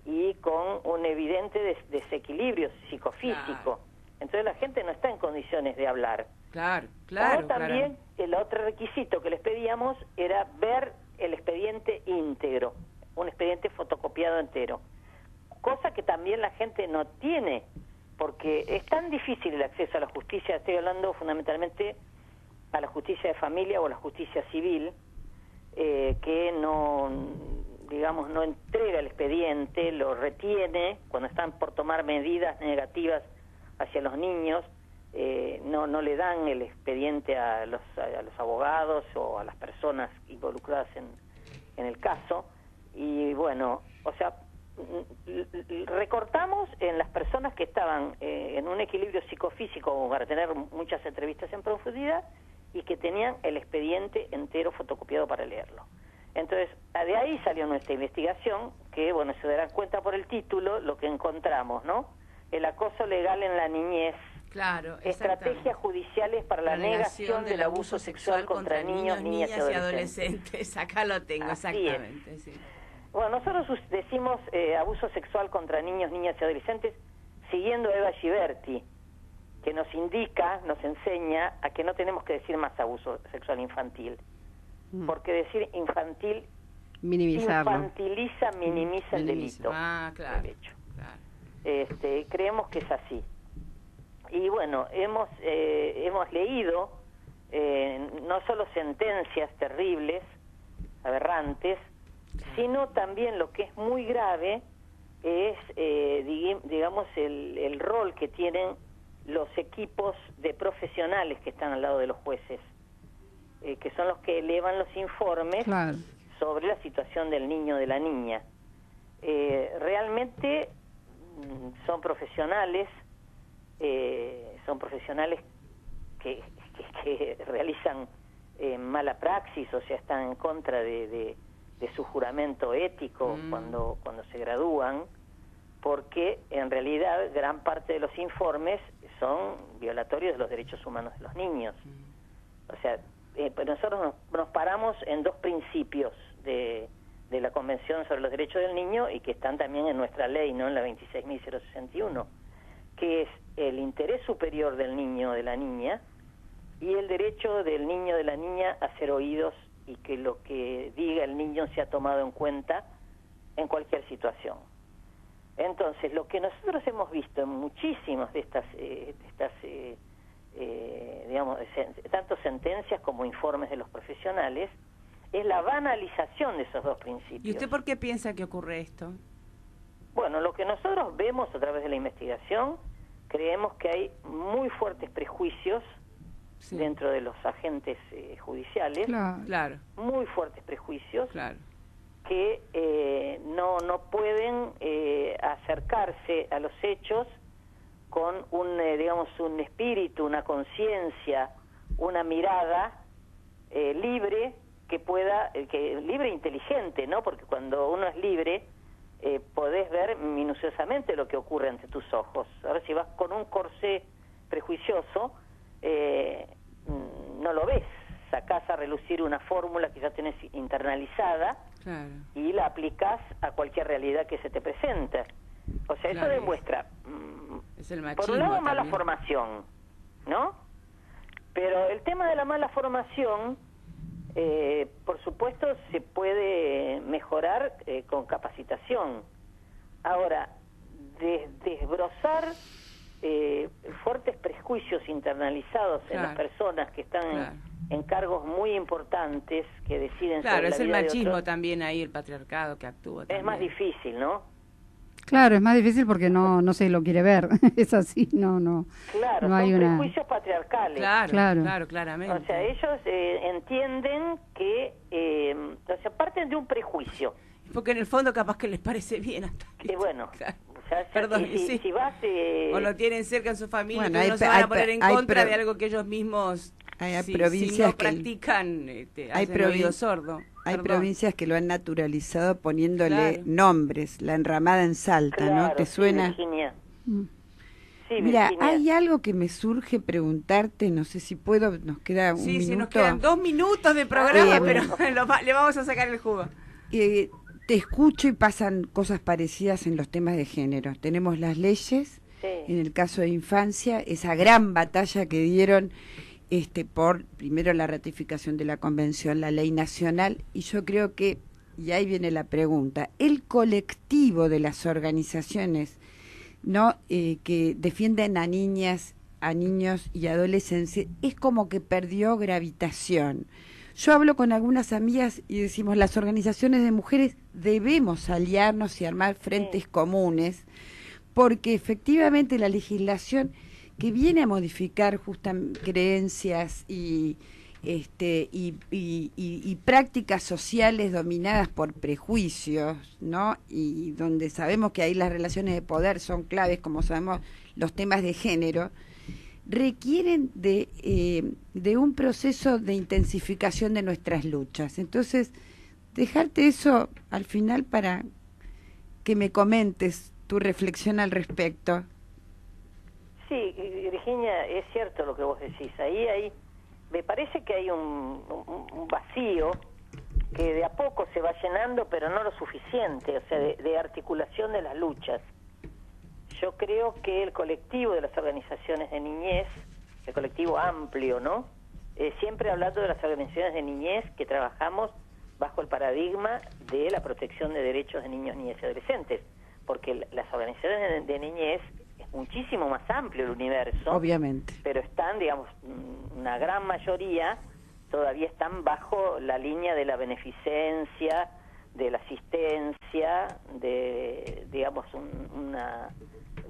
y con un evidente desequilibrio psicofísico. Entonces la gente no está en condiciones de hablar. Como también el otro requisito que les pedíamos era ver el expediente íntegro, un expediente fotocopiado entero, cosa que también la gente no tiene, porque es tan difícil el acceso a la justicia. Estoy hablando fundamentalmente a la justicia de familia o a la justicia civil, que no, digamos, no entrega el expediente, lo retiene cuando están por tomar medidas negativas hacia los niños, no le dan el expediente a los abogados o a las personas involucradas en el caso. Y bueno, o sea, recortamos en las personas que estaban en un equilibrio psicofísico como para tener muchas entrevistas en profundidad y que tenían el expediente entero fotocopiado para leerlo. Entonces, de ahí salió nuestra investigación, que, bueno, se darán cuenta por el título lo que encontramos, ¿no? El acoso legal en la niñez. Claro, estrategias judiciales para la negación del abuso sexual contra niños, niñas y adolescentes. Acá lo tengo, exactamente. Sí. Bueno, nosotros decimos abuso sexual contra niños, niñas y adolescentes siguiendo a Eva Giberti, que nos indica, nos enseña a que no tenemos que decir más abuso sexual infantil, porque decir infantil infantiliza, minimiza el delito. Claro. De hecho. Creemos que es así. Y bueno, hemos leído no solo sentencias terribles, aberrantes, sino también lo que es muy grave es, digamos, el rol que tienen los equipos de profesionales que están al lado de los jueces, que son los que elevan los informes sobre la situación del niño o de la niña. Realmente son profesionales que realizan mala praxis, o sea, están en contra de su juramento ético cuando se gradúan, porque en realidad gran parte de los informes son violatorios de los derechos humanos de los niños. O sea, nosotros nos paramos en dos principios de la Convención sobre los Derechos del Niño y que están también en nuestra ley, ¿no?, en la 26.061, que es el interés superior del niño o de la niña y el derecho del niño o de la niña a ser oídos y que lo que diga el niño sea tomado en cuenta en cualquier situación. Entonces, lo que nosotros hemos visto en muchísimas de estas digamos, tanto sentencias como informes de los profesionales, es la banalización de esos dos principios. ¿Y usted por qué piensa que ocurre esto? Bueno, lo que nosotros vemos a través de la investigación, creemos que hay muy fuertes prejuicios dentro de los agentes judiciales, muy fuertes prejuicios, que no pueden acercarse a los hechos con digamos, un espíritu, una conciencia, una mirada libre, libre e inteligente, ¿no? Porque cuando uno es libre, podés ver minuciosamente lo que ocurre ante tus ojos. Ahora, si vas con un corsé prejuicioso, no lo ves. Sacás a relucir una fórmula que ya tenés internalizada y la aplicás a cualquier realidad que se te presente. O sea, eso demuestra, por un lado, mala formación, ¿no? Pero el tema de la mala formación, por supuesto, se puede mejorar con capacitación. Ahora, desbrozar fuertes prejuicios internalizados en las personas que están en cargos muy importantes, que deciden sobre la vida de otros. Es el machismo también ahí, el patriarcado que actúa también. Es más difícil, ¿no? Claro, es más difícil porque no se lo quiere ver, es así, no Claro, no hay son una... prejuicios patriarcales. Claro. Claramente. O sea, ellos entienden que, o sea, parten de un prejuicio. Porque en el fondo capaz que les parece bien hasta que... Bueno, Claro. o sea, Perdón, si vas... o lo tienen cerca en su familia, Bueno, pero no se van a poner en contra de algo que ellos mismos, hay si provincias no que practican, hay hacen oído sordo. Hay Perdón. provincias que lo han naturalizado poniéndole Claro. nombres, la enramada en Salta, ¿no? Claro, ¿Te sí, suena? Virginia. Mm. Sí, Mira, Virginia. hay algo que me surge preguntarte, no sé si puedo, nos queda un Sí, minuto. nos quedan 2 minutos de programa, bueno. pero le vamos a sacar el jugo. Te escucho y pasan cosas parecidas en los temas de género. Tenemos las leyes, Sí. en el caso de infancia, esa gran batalla que dieron por primero la ratificación de la convención, la ley nacional, y yo creo que, y ahí viene la pregunta, el colectivo de las organizaciones que defienden a niñas, a niños y adolescentes, es como que perdió gravitación. Yo hablo con algunas amigas y decimos, las organizaciones de mujeres debemos aliarnos y armar frentes comunes, porque efectivamente la legislación que viene a modificar justamente creencias y prácticas sociales dominadas por prejuicios, ¿no? Y donde sabemos que ahí las relaciones de poder son claves, como sabemos los temas de género, requieren de un proceso de intensificación de nuestras luchas. Entonces, dejarte eso al final para que me comentes tu reflexión al respecto. Sí, Virginia, es cierto lo que vos decís. Ahí me parece que hay un vacío que de a poco se va llenando, pero no lo suficiente, o sea, de articulación de las luchas. Yo creo que el colectivo de las organizaciones de niñez, el colectivo amplio, ¿no? Siempre hablando de las organizaciones de niñez que trabajamos bajo el paradigma de la protección de derechos de niños, niñas y adolescentes, porque las organizaciones de niñez es muchísimo más amplio el universo. Obviamente. Pero están, digamos, una gran mayoría todavía están bajo la línea de la beneficencia, de la asistencia, de, digamos, una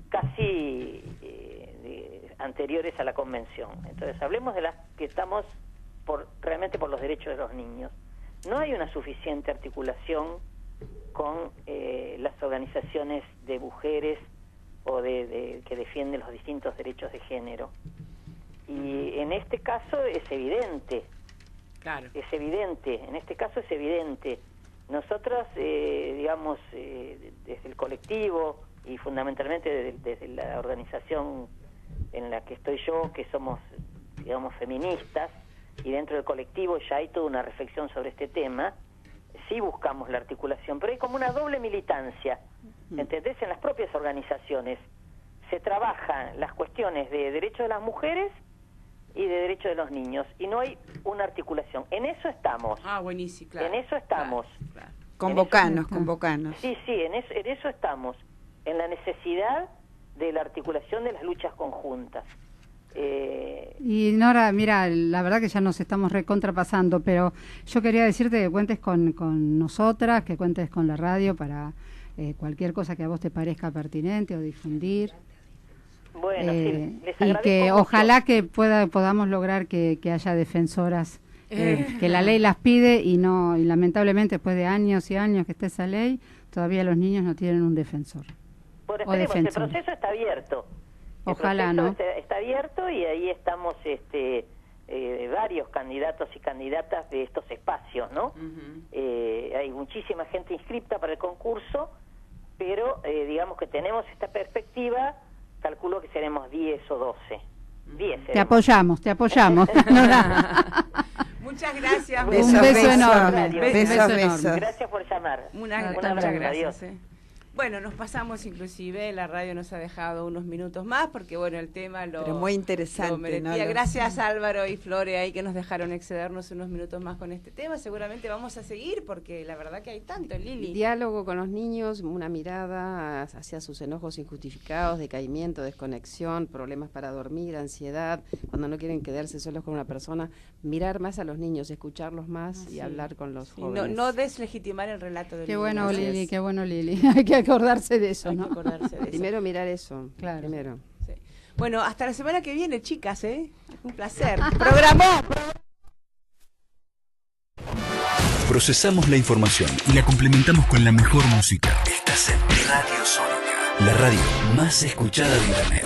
casi anteriores a la convención. Entonces, hablemos de las que estamos realmente por los derechos de los niños. No hay una suficiente articulación con las organizaciones de mujeres o que defienden los distintos derechos de género. Y en este caso es evidente. Claro. Es evidente, en este caso es evidente. Nosotros, digamos, desde el colectivo y fundamentalmente desde la organización en la que estoy yo, que somos, digamos, feministas, y dentro del colectivo ya hay toda una reflexión sobre este tema, sí buscamos la articulación, pero hay como una doble militancia, ¿entendés? En las propias organizaciones se trabajan las cuestiones de derechos de las mujeres y de derechos de los niños, y no hay una articulación. En eso estamos. Ah, buenísimo, claro. En eso estamos. Claro. Convocanos. Sí, en eso estamos, en la necesidad de la articulación de las luchas conjuntas. Y Nora, mira, la verdad que ya nos estamos recontrapasando, pero yo quería decirte que cuentes con nosotras, que cuentes con la radio para cualquier cosa que a vos te parezca pertinente o difundir. Bueno, sí, les y agradezco que mucho. ojalá que podamos lograr que haya defensoras, que la ley las pide y lamentablemente después de años y años que esté esa ley, todavía los niños no tienen un defensor. Bueno, o esperemos, el defensora. proceso está abierto. Ojalá, el ¿no? proceso está abierto y ahí estamos varios candidatos y candidatas de estos espacios, ¿no? Hay muchísima gente inscripta para el concurso, pero digamos que tenemos esta perspectiva, calculo que seremos 10 o 12. 10 Te apoyamos. Nora. Muchas gracias. Un beso enorme. Besos. Gracias por llamar. Un abrazo, muchas gracias. adiós. Bueno, nos pasamos inclusive, la radio nos ha dejado unos minutos más porque bueno, el tema Pero muy interesante, lo merecía. ¿no? Gracias Álvaro y Flore ahí que nos dejaron excedernos unos minutos más con este tema. Seguramente vamos a seguir porque la verdad que hay tanto, Lili. Diálogo con los niños, una mirada hacia sus enojos injustificados, decaimiento, desconexión, problemas para dormir, ansiedad, cuando no quieren quedarse solos con una persona, mirar más a los niños, escucharlos más y hablar con los jóvenes. No deslegitimar el relato del Qué niño. bueno, Así Lili, es. qué bueno, Lili. Hay que acordarse de eso, Hay que ¿no? acordarse de eso. Primero mirar eso. Claro. Primero. Sí. Bueno, hasta la semana que viene, chicas, ¿eh? Un placer. Programó. Procesamos la información y la complementamos con la mejor música. Estás en Radio Sónica, la radio más escuchada de Internet.